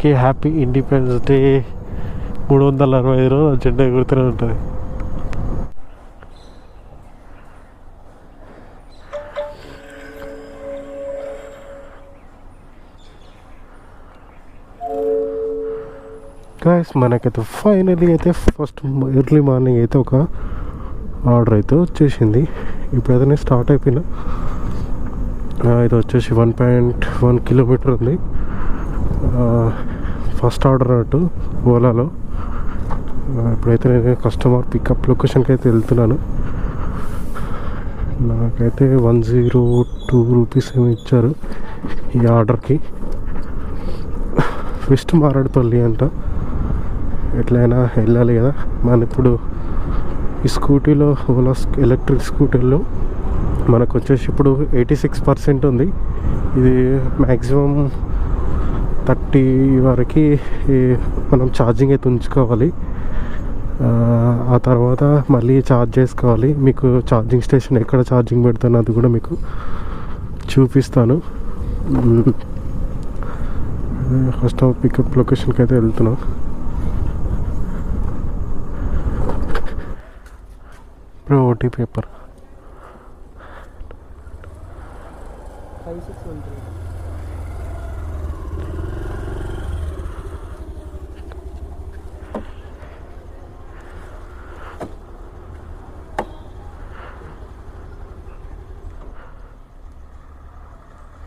అందరికీ happy independence day. 365 రోజులు జెండా ఎగురుతూనే ఉంటుంది. గాయస్ మనకైతే ఫైనలీ అయితే ఫస్ట్ ఎర్లీ మార్నింగ్ అయితే ఒక ఆర్డర్ అయితే వచ్చేసింది. ఇప్పుడైతే నేను స్టార్ట్ అయిపోయినా. ఇది వచ్చేసి 1.1 కిలోమీటర్ ఉంది. ఫస్ట్ ఆర్డర్ అన్నట్టు ఓలాలో. ఇప్పుడైతే నేను కస్టమర్ పికప్ లొకేషన్కి అయితే వెళ్తున్నాను. నాకైతే 102 రూపీస్ ఏమో ఇచ్చారు ఈ ఆర్డర్కి. వెస్ట్ మారేడుపల్లి అంట. ఎట్లయినా వెళ్ళాలి కదా. మన ఇప్పుడు ఈ స్కూటీలో ఓలా ఎలక్ట్రిక్ స్కూటీల్లో మనకు వచ్చేసి ఇప్పుడు 86% ఉంది. ఇది మ్యాక్సిమం 30 వరకు మనం ఛార్జింగ్ అయితే ఉంచుకోవాలి. ఆ తర్వాత మళ్ళీ ఛార్జ్ చేసుకోవాలి. మీకు ఛార్జింగ్ స్టేషన్ ఎక్కడ ఛార్జింగ్ పెడతాను అది కూడా మీకు చూపిస్తాను. ఫస్ట్ పికప్ లొకేషన్కి అయితే వెళ్తున్నాం. ఇప్పుడు ఓటీ పేపర్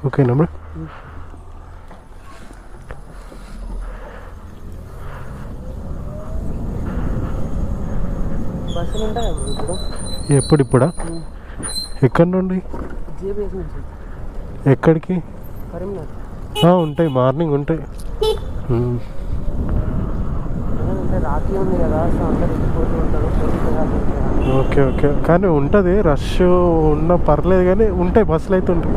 ఓకేనా బ్రో? ఎప్పుడిప్పుడా? ఎక్కడి నుండి ఎక్కడికి? ఉంటాయి, మార్నింగ్ ఉంటాయి. ఓకే ఓకే, కానీ ఉంటుంది రష్ ఉన్న పర్లేదు, కానీ ఉంటాయి బస్సులు అయితే ఉంటాయి.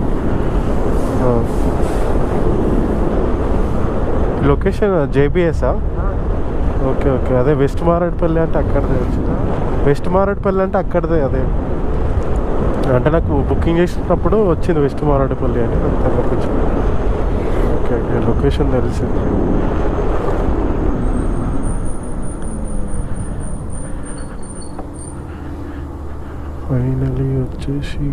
లొకేషన్ జేబీఎస్ఆ? ఓకే ఓకే, అదే వెస్ట్ మారేడుపల్లి అంటే అక్కడదే వచ్చింది. వెస్ట్ మారేడుపల్లి అంటే అక్కడదే. అదే అంటే నాకు బుకింగ్ చేసినప్పుడు వచ్చింది వెస్ట్ మారేడుపల్లి అని. అంత వచ్చింది. ఓకే ఓకే, లొకేషన్ తెలిసింది. ఫైనలీ వచ్చేసి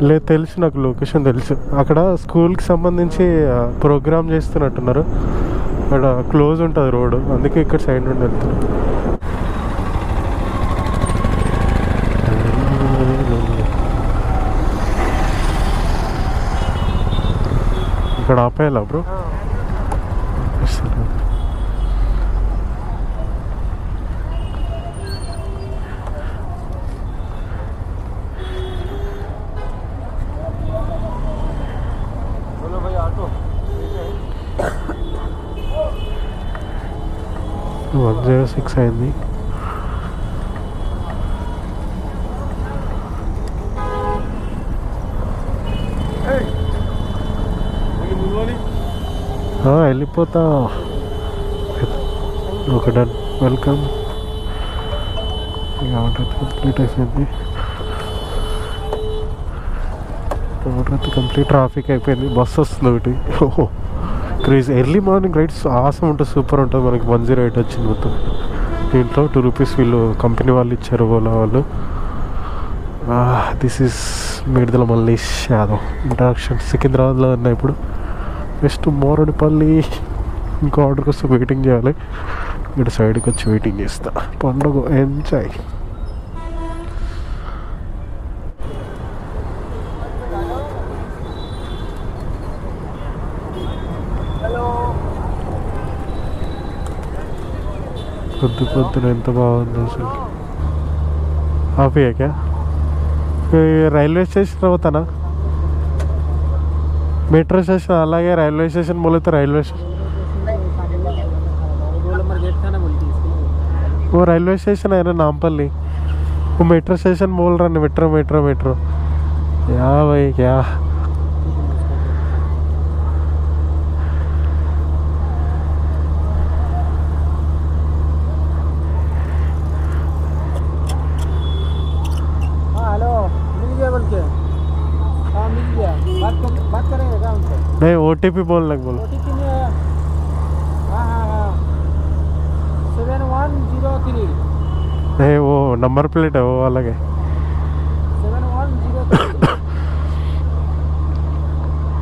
లేదు, తెలుసు నాకు, లొకేషన్ తెలుసు. అక్కడ స్కూల్కి సంబంధించి ప్రోగ్రామ్ చేస్తున్నట్టున్నారు. అక్కడ క్లోజ్ ఉంటుంది రోడ్డు, అందుకే ఇక్కడ సైడ్ నుండి వెళ్తున్నారు. ఇక్కడ ఆపేయాలా బ్రో? One 106 అయింది. వెళ్ళిపోతా. Okay done, welcome. Order complete అయిపోయింది. Order complete. ట్రాఫిక్ అయిపోయింది, బస్సు వస్తుంది ఒకటి. ఓహో craze. Early morning rides awesome ఉంటుంది, సూపర్ ఉంటుంది. మనకి 108 వచ్చింది మొత్తం. దీంట్లో 2 రూపీస్ వీళ్ళు కంపెనీ వాళ్ళు ఇచ్చారు, ఓలా వాళ్ళు. This is Midadala Mallesh Yadav introduction. సికింద్రాబాద్లో ఉన్నాయి ఇప్పుడు. వెస్ట్ మారేడుపల్లి. ఇంకో ఆర్డర్ కోసం వెయిటింగ్ చేయాలి. ఇక్కడ సైడ్కి వచ్చి వెయిటింగ్ చేస్తా. పండుగ ఎంజాయ్. పొద్దున ఎంత బాగుంది అసలు. ఆపియా రైల్వే స్టేషన్ అవుతానా? मेट्रो स्टेशन అలాగే రైల్వే స్టేషన్ बोले రైల్వే స్టేషన్. वो रेलवे स्टेशन है ना नामपल्ली. वो मेट्रो स्टेशन बोल रहा है. मेट्रो मेट्रो मेट्रो क्या भाई क्या. नहीं OTP बोलने को बोलो। OTP में हाँ 7103 नहीं वो नंबर प्लेट है, वो अलग है। 7103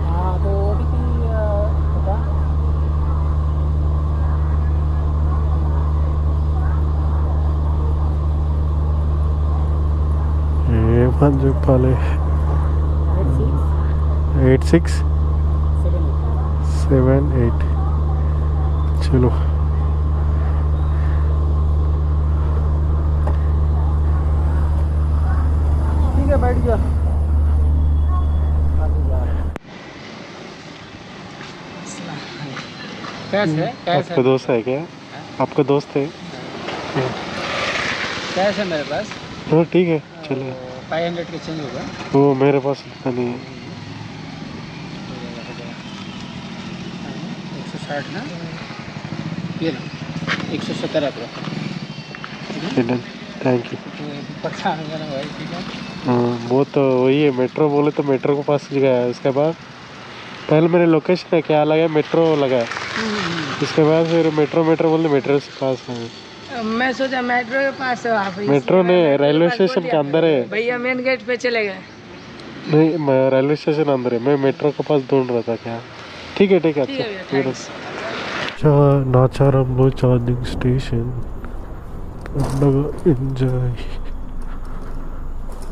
हाँ तो OTP बता। ये पाँच पाले 8678 चलो ठीक है बैठ जा। कैश है आपका दोस्त है क्या? आपका दोस्त है? कैश है मेरे पास। हाँ ठीक है चलिए। 500 का चेंज होगा। वो मेरे पास इतना नहीं है। 160 ना ये ना 170 रुपये। Thank you. परेशान हो जाना भाई ठीक है। हाँ वो तो वही है, मेट्रो बोले तो मेट्रो के पास गया है। उसके बाद पहले मैंने लोकेशन है क्या लगा, मेट्रो लगा। उसके बाद फिर मेट्रो बोलते मेट्रो के पास है। मैं सोचा मेट्रो के पास है आप। मेट्रो नहीं, रेलवे स्टेशन के अंदर है भैया मेन गेट पे चले गए। नहीं रेलवे स्टेशन अंदर है, मैं मेट्रो के पास ढूंढ रहा था क्या। ठीक है अच्छा नाचाరంలో ఛార్జింగ్ స్టేషన్ పండగ ఎంజాయ్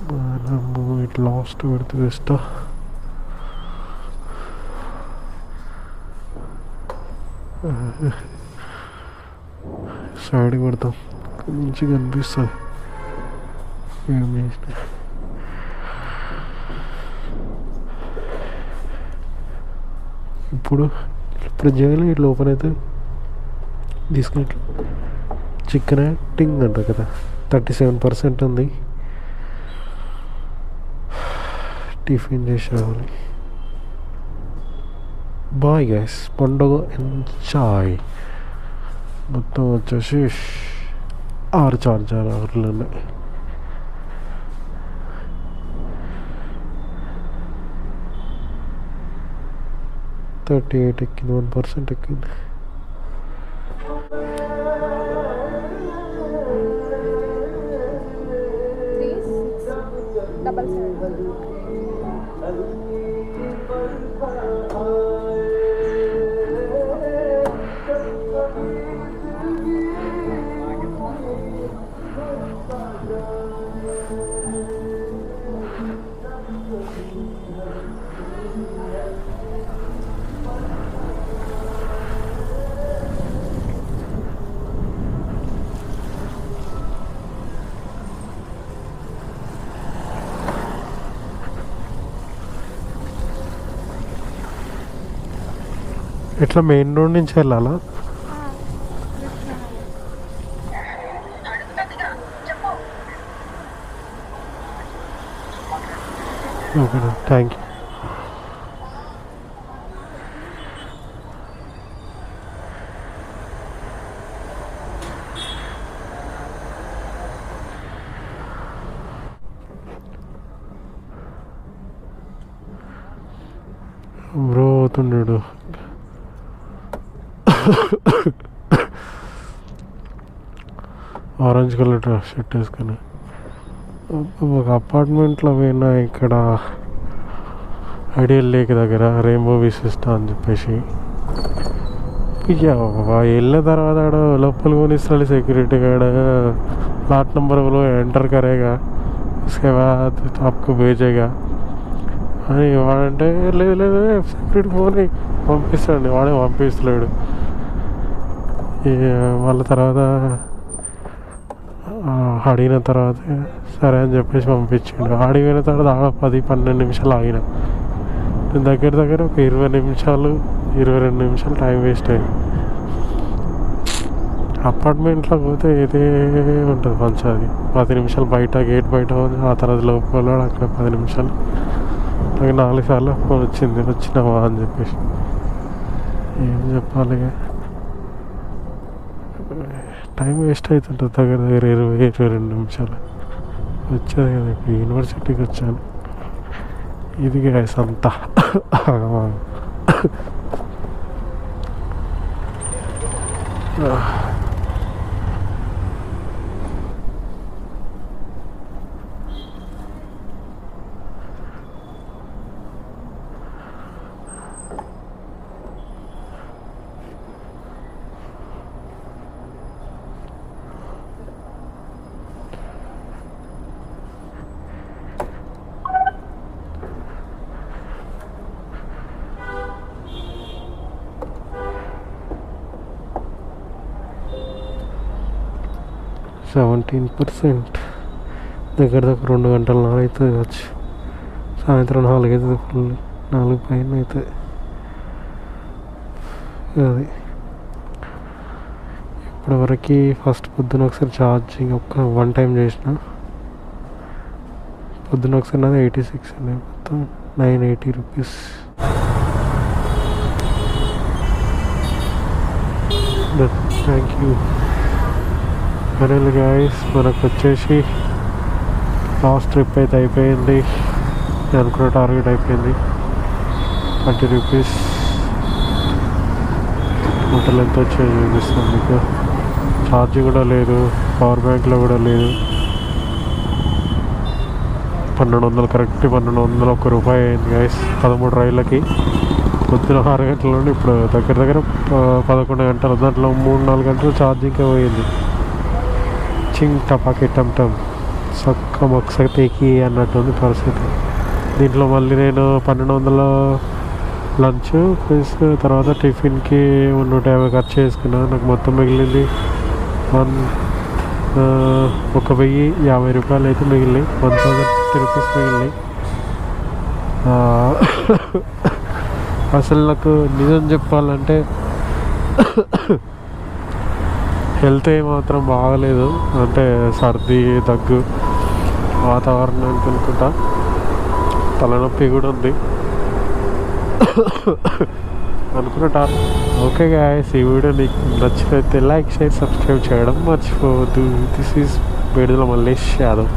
మనము ఇట్ లాస్ట్ పెడితే బెస్టా. సైడ్ పెడతాం మంచిగా కనిపిస్తుంది ఏం చేసిన. ఇప్పుడు చేయాలి ఇట్లా ఓపెన్ అయితే తీసుకుని చికెన్ టింగ్ అంట కదా 37% ఉంది. టిఫిన్ చేసి రావాలి. బాయ్ గైస్, పండుగ ఎంజాయ్. మొత్తం వచ్చేసి 6 చార్జర్లు ఉన్నాయి. ఎక్కింది, 1% ఎక్కింది. ఇట్లా మెయిన్ రోడ్ నుంచి వెళ్ళాలా? Okay thank you. బ్రో అవుతున్నాడు. ఆరెంజ్ కలర్ షర్ట్ వేసుకొని ఒక అపార్ట్మెంట్లో పోయినా ఇక్కడ ఐడియల్ లేక్ దగ్గర రెయిన్బో విసిస్టా అని చెప్పేసి వెళ్ళిన తర్వాత ఆడ లోపల కొనిస్తాడు సెక్యూరిటీ గార్డ్. प्लाट नंबर वो एंटर करेगा, उसके बाद आपको भेजेगा అని వాడంటే లేదు లేదు సెక్యూరిటీ ఫోన్ పంపిస్తాడు, వాడే పంపిస్తలేడు. మళ్ళీ తర్వాత అడిగిన తర్వాత సరే అని చెప్పేసి పంపించాడు. ఆడిపోయిన తర్వాత 10-12 నిమిషాలు ఆగిన. దగ్గర దగ్గర ఒక 20 నిమిషాలు 22 నిమిషాలు టైం వేస్ట్ అయింది. అపార్ట్మెంట్లో పోతే ఇదే ఉంటుంది మంచిగా. అది 10 నిమిషాలు బయట గేట్ బయట, ఆ తర్వాత లోపల అక్కడ 10 నిమిషాలు. నాకు 4 సార్లు ఫోన్ వచ్చింది, వచ్చినావా అని చెప్పేసి. ఏం చెప్పాలి, టైం వేస్ట్ అవుతుంటుంది దగ్గర దగ్గర 20-22 నిమిషాలు. వచ్చేది కదా ఇప్పుడు యూనివర్సిటీకి వచ్చాను. ఇది గ్యాస్ అంతా %17 దగ్గర 2 గంటల నాలుగు అవుతుంది కావచ్చు. సాయంత్రం 4 అవుతుంది, ఫుల్ 4 పైన అవుతుంది. అది ఇప్పటివరకు ఫస్ట్ పొద్దున ఒకసారి ఛార్జింగ్ వన్ టైం చేసిన. పొద్దున ఒకసారి నాది 86 అండి, మొత్తం 980 rupees. Thank you. Final guys మనకు వచ్చేసి లాస్ట్ ట్రిప్ అయితే అయిపోయింది. నేను అనుకున్న టార్గెట్ అయిపోయింది. 20 రూపీస్ టోటల్ ఎంత వచ్చాయో చూపిస్తాను మీకు. ఛార్జ్ కూడా లేదు, పవర్ బ్యాంక్లో కూడా లేదు. 1200 కరెక్ట్ 1200 ₹1 అయింది గైస్ 13 రైళ్ళకి. పొద్దున 6 గంటల నుండి ఇప్పుడు దగ్గర 11 గంటలు, దాంట్లో 3-4 గంటలు ఛార్జింగ్కే పోయింది. చింగ్ టపాకి టమ్ టమ్ సక్క మొక్కసతేకి అన్నట్టుంది పరిస్థితి. దీంట్లో మళ్ళీ నేను 1200 లంచ్ ప్లస్ తర్వాత టిఫిన్కి 150 ఖర్చు చేసుకున్నాను. నాకు మొత్తం మిగిలింది 1050 రూపాయలు అయితే మిగిలినాయి. 1050 రూపీస్ మిగిలినాయి. అసలు నాకు నిజం చెప్పాలంటే హెల్త్ ఏమాత్రం బాగలేదు. అంటే సర్ది, దగ్గు, వాతావరణానికి అనుకుంటా తలనొప్పి కూడా ఉంది అనుకుంటా. ఓకే గాయ్స్, ఈ వీడియో నీకు నచ్చినైతే లైక్, షేర్, సబ్స్క్రైబ్ చేయడం మర్చిపోవద్దు. This is Bedula Mallesh Yadav.